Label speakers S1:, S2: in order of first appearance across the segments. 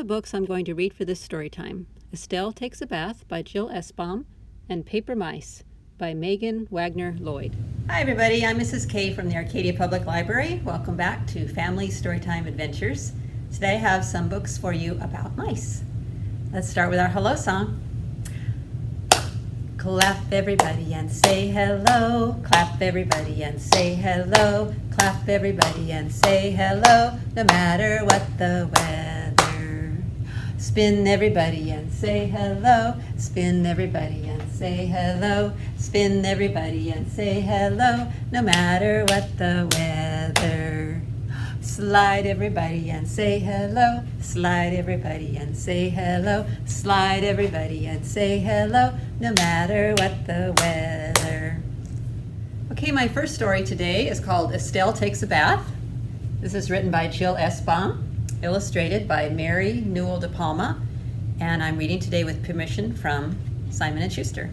S1: books I'm going to read for this story time: Estelle Takes a Bath by Jill Esbaum and Paper Mice by Megan Wagner Lloyd. Hi everybody, I'm Mrs. K from the Arcadia Public Library. Welcome back to Family Storytime Adventures. Today I have some books for you about mice. Let's start with our hello song. Clap everybody and say hello. Clap everybody and say hello. Clap everybody and say hello, no matter what the weather. Spin everybody and say hello. Spin everybody and say hello. Spin everybody and say hello, no matter what the weather. Slide everybody and say hello. Slide everybody and say hello. Slide everybody and say hello, no matter what the weather. Okay, my first story today is called Estelle Takes a Bath. This is written by Jill Esbaum, illustrated by Mary Newell de Palma, and I'm reading today with permission from Simon & Schuster.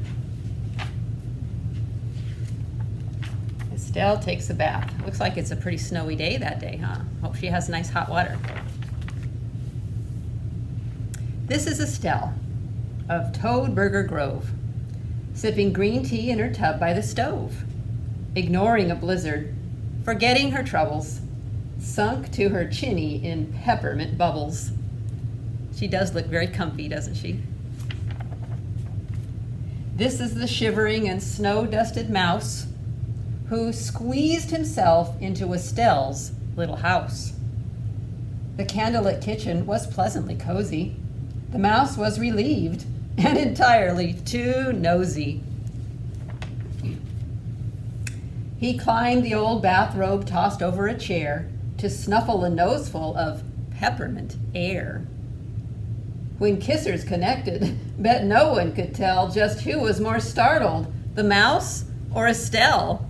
S1: Estelle takes a bath. Looks like it's a pretty snowy day that day, huh? Hope she has nice hot water. This is Estelle of Toadburger Grove, sipping green tea in her tub by the stove, ignoring a blizzard, forgetting her troubles, sunk to her chinny in peppermint bubbles. She does look very comfy, doesn't she? This is the shivering and snow-dusted mouse who squeezed himself into Estelle's little house. The candlelit kitchen was pleasantly cozy. The mouse was relieved and entirely too nosy. He climbed the old bathrobe tossed over a chair to snuffle a noseful of peppermint air. When kissers connected, bet no one could tell just who was more startled, the mouse or Estelle.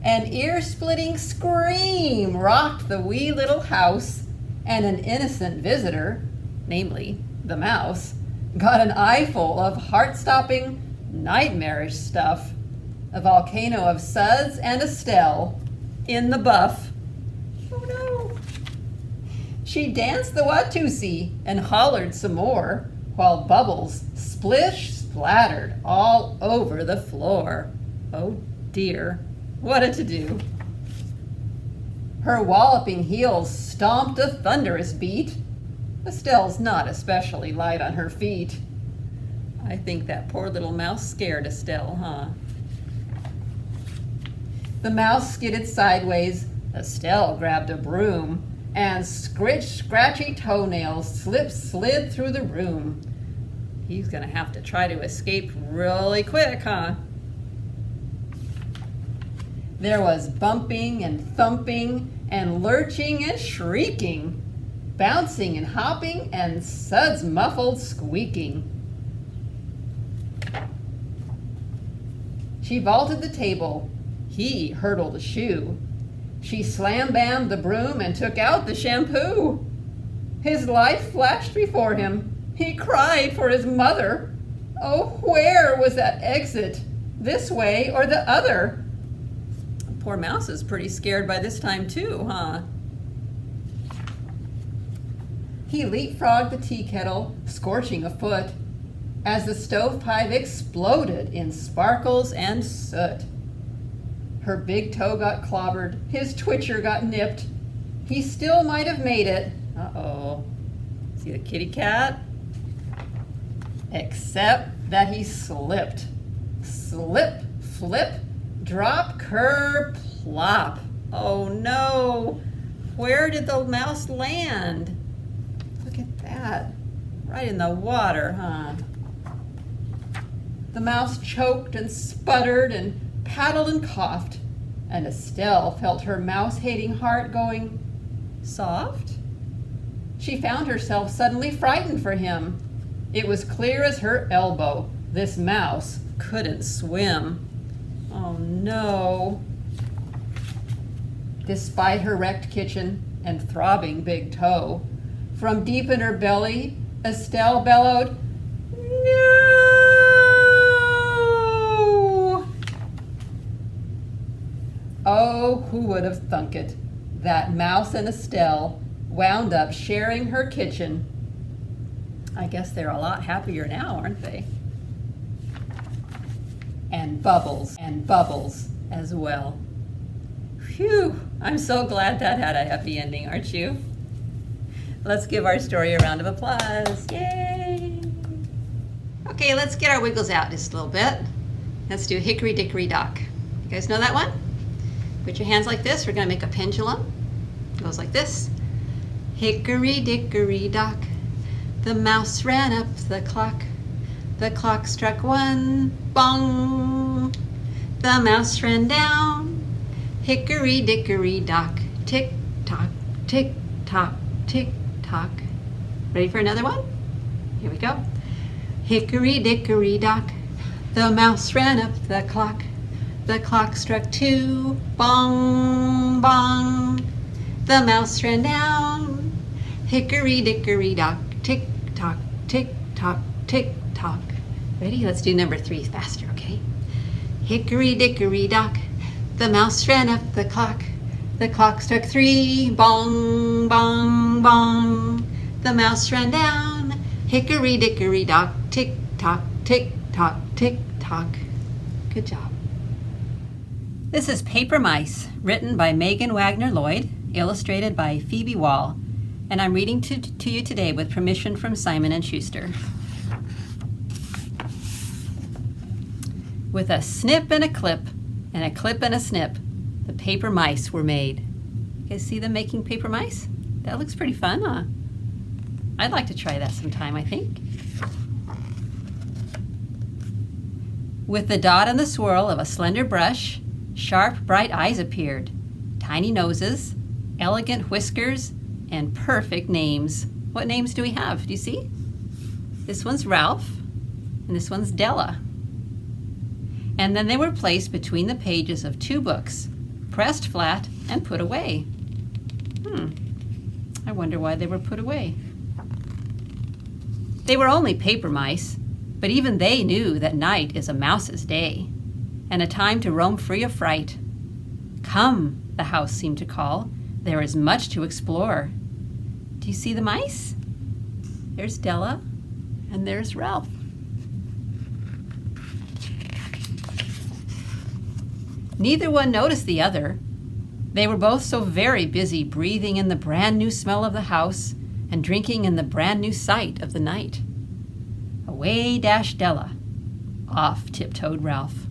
S1: An ear-splitting scream rocked the wee little house, and an innocent visitor, namely the mouse, got an eyeful of heart-stopping, nightmarish stuff. A volcano of suds and Estelle in the buff. Oh no! She danced the Watusi and hollered some more, while bubbles splish-splattered all over the floor. Oh dear. What a to-do. Her walloping heels stomped a thunderous beat. Estelle's not especially light on her feet. I think that poor little mouse scared Estelle, huh? The mouse skidded sideways. Estelle grabbed a broom, and scratchy toenails slid through the room. He's gonna have to try to escape really quick, huh? There was bumping and thumping and lurching and shrieking, bouncing and hopping and suds muffled squeaking. She vaulted the table. He hurdled a shoe. She slam-bammed the broom and took out the shampoo. His life flashed before him. He cried for his mother. Oh, where was that exit? This way or the other? Poor mouse is pretty scared by this time too, huh? He leapfrogged the tea kettle, scorching a foot, as the stovepipe exploded in sparkles and soot. Her big toe got clobbered, his twitcher got nipped. He still might have made it. Uh-oh. See the kitty cat? Except that he slipped. Slip, flip, drop, curb, plop. Oh no! Where did the mouse land? Look at that. Right in the water, huh? The mouse choked and sputtered and paddled and coughed, and Estelle felt her mouse-hating heart going soft. She found herself suddenly frightened for him. It was clear as her elbow. This mouse couldn't swim. Oh no. Despite her wrecked kitchen and throbbing big toe, from deep in her belly, Estelle bellowed, "No!" Oh, who would have thunk it? That mouse and Estelle wound up sharing her kitchen. I guess they're a lot happier now, aren't they? And bubbles as well. Phew, I'm so glad that had a happy ending, aren't you? Let's give our story a round of applause. Yay! Okay, let's get our wiggles out just a little bit. Let's do Hickory Dickory Dock. You guys know that one? Put your hands like this. We're going to make a pendulum. It goes like this. Hickory Dickory Dock. The mouse ran up the clock. The clock struck 1, bong. The mouse ran down. Hickory Dickory Dock. Tick tock, tick tock, tick tock. Ready for another one? Here we go. Hickory Dickory Dock. The mouse ran up the clock. The clock struck 2, bong, bong. The mouse ran down. Hickory Dickory Dock. Tick tock, tick tock, tick tock. Ready? Let's do number 3 faster, okay? Hickory Dickory Dock. The mouse ran up the clock. The clock struck 3, bong, bong, bong. The mouse ran down. Hickory Dickory Dock. Tick tock, tick tock, tick tock. Good job. This is Paper Mice, written by Megan Wagner Lloyd, illustrated by Phoebe Wall, and I'm reading to you today with permission from Simon & Schuster. With a snip and a clip, and a clip and a snip, the paper mice were made. You guys see them making paper mice? That looks pretty fun, huh? I'd like to try that sometime, I think. With the dot and the swirl of a slender brush, sharp, bright eyes appeared, tiny noses, elegant whiskers, and perfect names. What names do we have? Do you see? This one's Ralph, and this one's Della. And then they were placed between the pages of 2 books, pressed flat and put away. I wonder why they were put away. They were only paper mice, but even they knew that night is a mouse's day, and a time to roam free of fright. Come, the house seemed to call. There is much to explore. Do you see the mice? There's Della, and there's Ralph. Neither one noticed the other. They were both so very busy breathing in the brand new smell of the house and drinking in the brand new sight of the night. Away dashed Della. Off tiptoed Ralph.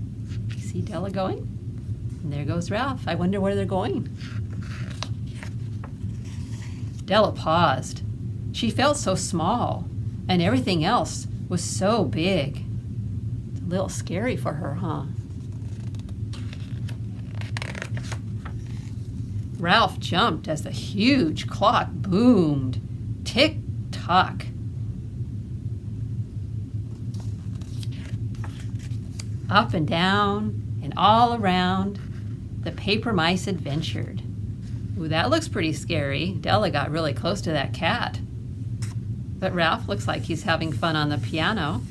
S1: See Della going? And there goes Ralph. I wonder where they're going. Della paused. She felt so small, and everything else was so big. It's a little scary for her, huh? Ralph jumped as the huge clock boomed. Tick-tock. Up and down and all around, the paper mice adventured. Ooh, that looks pretty scary. Della got really close to that cat. But Ralph looks like he's having fun on the piano.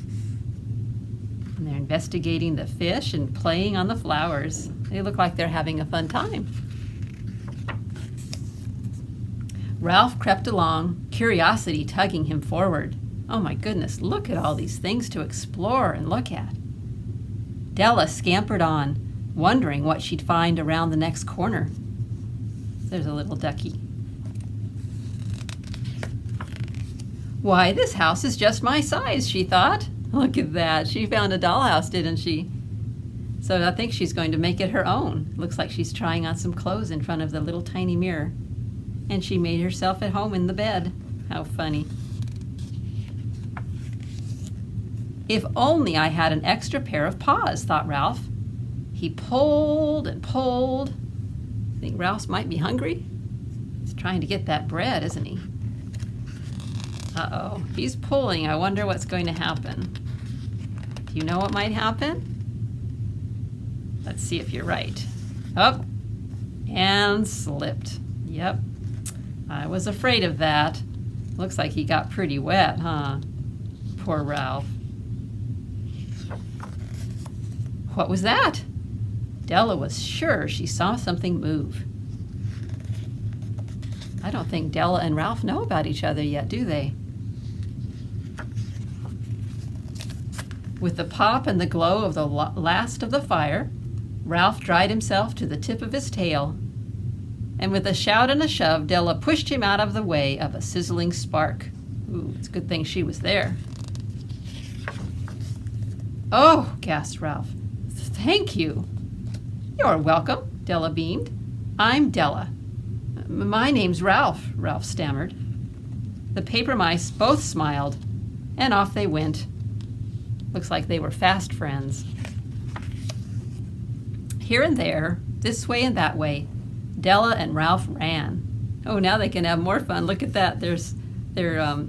S1: And they're investigating the fish and playing on the flowers. They look like they're having a fun time. Ralph crept along, curiosity tugging him forward. Oh my goodness, look at all these things to explore and look at. Della scampered on, wondering what she'd find around the next corner. There's a little ducky. Why, this house is just my size, she thought. Look at that. She found a dollhouse, didn't she? So I think she's going to make it her own. Looks like she's trying on some clothes in front of the little tiny mirror. And she made herself at home in the bed. How funny. If only I had an extra pair of paws, thought Ralph. He pulled and pulled. Think Ralph might be hungry? He's trying to get that bread, isn't he? Uh-oh, he's pulling. I wonder what's going to happen. Do you know what might happen? Let's see if you're right. Up and slipped. Yep, I was afraid of that. Looks like he got pretty wet, huh? Poor Ralph. What was that? Della was sure she saw something move. I don't think Della and Ralph know about each other yet, do they? With the pop and the glow of the last of the fire, Ralph dried himself to the tip of his tail, and with a shout and a shove, Della pushed him out of the way of a sizzling spark. Ooh, it's a good thing she was there. "Oh," gasped Ralph. "Thank you." "You're welcome," Della beamed. "I'm Della." "My name's Ralph," Ralph stammered. The paper mice both smiled, and off they went. Looks like they were fast friends. Here and there, this way and that way, Della and Ralph ran. Oh, now they can have more fun. Look at that. They're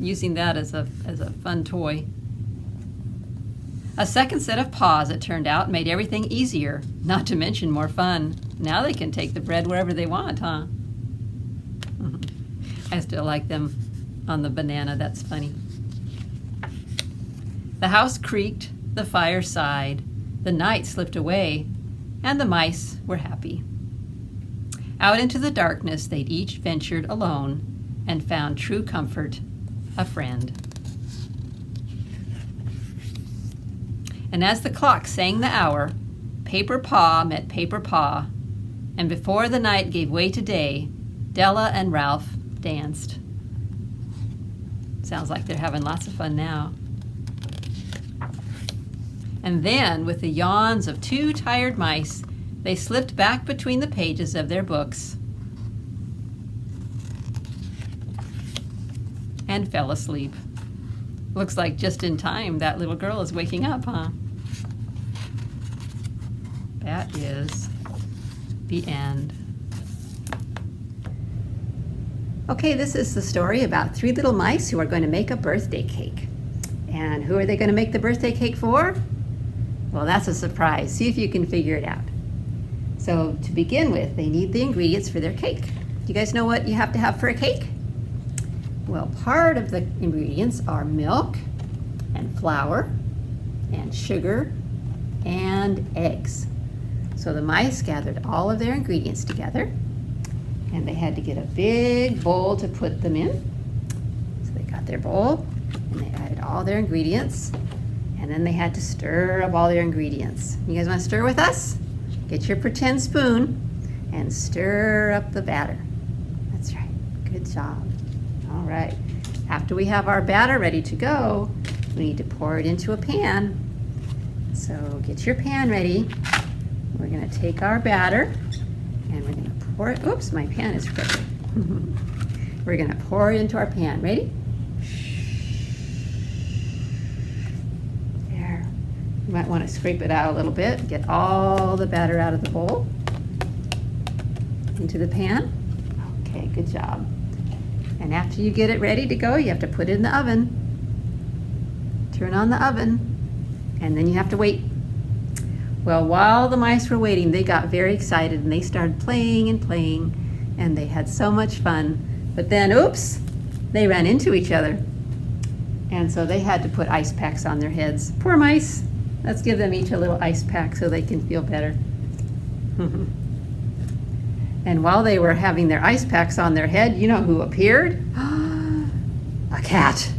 S1: using that as a fun toy. A second set of paws, it turned out, made everything easier, not to mention more fun. Now they can take the bread wherever they want, huh? I still like them on the banana. That's funny. The house creaked, the fire sighed, the night slipped away, and the mice were happy. Out into the darkness they'd each ventured alone and found true comfort, a friend. And as the clock sang the hour, paper paw met paper paw, and before the night gave way to day, Della and Ralph danced. Sounds like they're having lots of fun now. And then, with the yawns of two tired mice, they slipped back between the pages of their books and fell asleep. Looks like just in time that little girl is waking up, huh? That is the end. Okay, this is the story about three little mice who are going to make a birthday cake. And who are they going to make the birthday cake for? Well, that's a surprise. See if you can figure it out. So to begin with, they need the ingredients for their cake. Do you guys know what you have to have for a cake? Well, part of the ingredients are milk and flour and sugar and eggs. So the mice gathered all of their ingredients together, and they had to get a big bowl to put them in. So they got their bowl, and they added all their ingredients, and then they had to stir up all their ingredients. You guys want to stir with us? Get your pretend spoon and stir up the batter. That's right. Good job. All right. After we have our batter ready to go, we need to pour it into a pan. So get your pan ready. We're going to take our batter and we're going to pour it. Oops, my pan is crooked. We're going to pour it into our pan. Ready? There. You might want to scrape it out a little bit. Get all the batter out of the bowl. Into the pan. Okay, good job. And after you get it ready to go, you have to put it in the oven. Turn on the oven. And then you have to wait. Well, while the mice were waiting, they got very excited and they started playing and playing, and they had so much fun. But then, oops, they ran into each other. And so they had to put ice packs on their heads. Poor mice. Let's give them each a little ice pack so they can feel better. And while they were having their ice packs on their head, you know who appeared? A cat.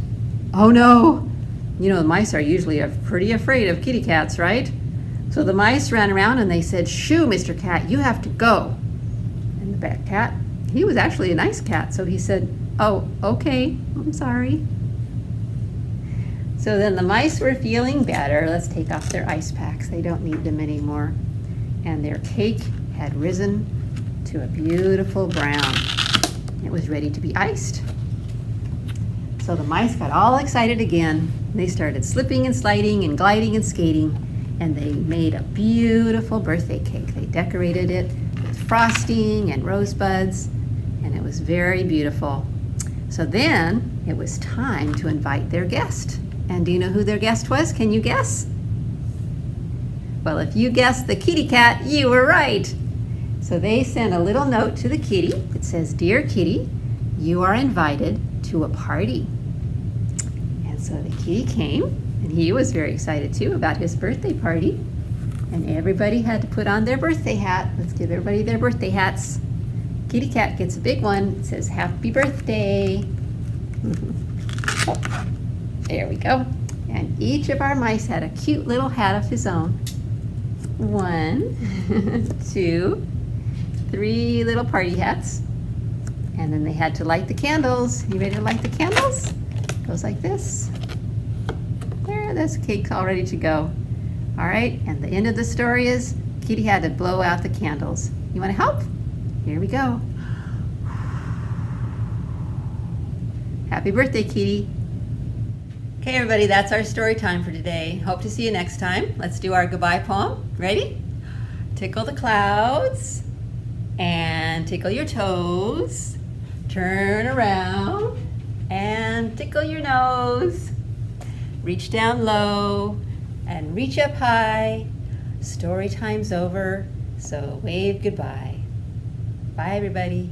S1: Oh no. You know, the mice are usually pretty afraid of kitty cats, right? So the mice ran around and they said, "Shoo, Mr. Cat, you have to go." And the bad cat, he was actually a nice cat, so he said, "Oh, okay, I'm sorry." So then the mice were feeling better. Let's take off their ice packs. They don't need them anymore. And their cake had risen to a beautiful brown. It was ready to be iced. So the mice got all excited again. They started slipping and sliding and gliding and skating, and they made a beautiful birthday cake. They decorated it with frosting and rosebuds, and it was very beautiful. So then it was time to invite their guest. And do you know who their guest was? Can you guess? Well, if you guessed the kitty cat, you were right. So they sent a little note to the kitty. It says, "Dear kitty, you are invited to a party." And so the kitty came, and he was very excited too about his birthday party. And everybody had to put on their birthday hat. Let's give everybody their birthday hats. kitty cat gets a big one. It says, happy birthday. There we go. And each of our mice had a cute little hat of his own. 1, 2, 3 little party hats. And then they had to light the candles. You ready to light the candles? Goes like this. There, this cake's all ready to go. All right, and the end of the story is Kitty had to blow out the candles. You want to help? Here we go. Happy birthday, Kitty. Okay, everybody, that's our story time for today. Hope to see you next time. Let's do our goodbye poem. Ready? Tickle the clouds and tickle your toes. Turn around and tickle your nose. Reach down low and reach up high. Story time's over, so wave goodbye. Bye, everybody.